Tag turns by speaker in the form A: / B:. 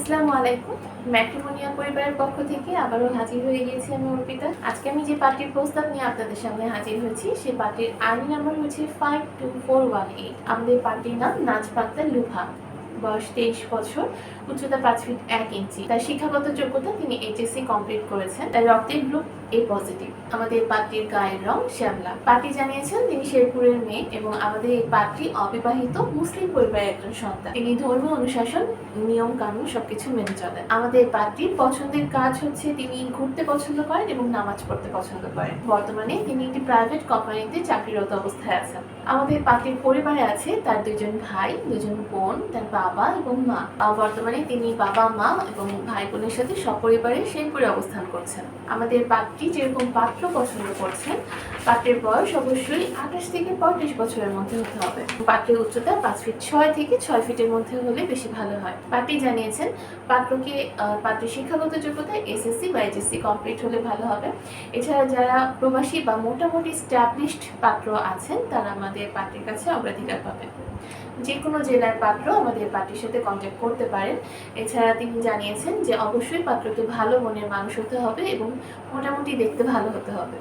A: আসসালামু আলাইকুম। ম্যাট্রিমোনিয়াল পরিবারের পক্ষ থেকে আবারও হাজির হয়ে গিয়েছি আমি অর্পিতা। আজকে আমি যে পার্টির প্রস্তাব নিয়ে আপনাদের সামনে হাজির হয়েছি, সেই পার্টির আইনি নাম্বার হচ্ছে 52418। আমাদের পার্টির নাম নাজ পাক্তা লুভা। বয়স 23 বছর, উচ্চতা 5 ফিট 1 ইঞ্চি। তার শিক্ষাগত যোগ্যতা তিনি এইচএসসি কমপ্লিট করেছেন। তার রক্তের গ্রুপ এ পজিটিভ। আমাদের পাত্রীর গায়ের রং শ্যামলা। পাত্রী জানিয়েছেন তিনি শেরপুরের মেয়ে এবং আমাদের এই পাত্রী অবিবাহিত মুসলিম পরিবারের একজন সন্তান। তিনি ধর্মীয় অনুশাসন, নিয়ম কানুন সবকিছু মেনে চলেন। আমাদের পাত্রীর পছন্দের কাজ হচ্ছে তিনি ঘুরতে পছন্দ করেন এবং নামাজ পড়তে পছন্দ করেন। বর্তমানে তিনি একটি প্রাইভেট কোম্পানিতে চাকরিরত অবস্থায় আছেন। আমাদের পাত্রীর পরিবারে আছে তার 2জন ভাই, 2জন বোন, তার বাবা এবং মা। বর্তমানে তিনি বাবা, মা এবং ভাই বোনের সাথে সপরিবারে শেরপুরে অবস্থান করছেন। আমাদের পাত্রী যেরকম পাত্র পছন্দ করছেন, পাত্রের বয়স অবশ্যই 28 থেকে 35 বছরের মধ্যে হতে হবে। পাত্রের উচ্চতা 5 ফিট 6 থেকে 6 ফিটের মধ্যে হলে বেশি ভালো হয়। পাত্রী জানিয়েছেন পাত্রের শিক্ষাগত যোগ্যতা এসএসসি বা এইচএসসি কমপ্লিট হলে ভালো হবে। এছাড়া যারা প্রবাসী বা মোটামুটি স্ট্যাবলিশড পাত্র আছেন তারা আমাদের পাত্রের কাছে অগ্রাধিকার পাবেন। যে কোনো জেলার পাত্র আমাদের পাত্রীর সাথে কন্ট্যাক্ট করতে পারেন। এছাড়া তিনি জানিয়েছেন যে অবশ্যই পাত্রকে ভালো মনের মানুষ হতে হবে এবং মোটামুটি দেখতে ভালো হতে হবে।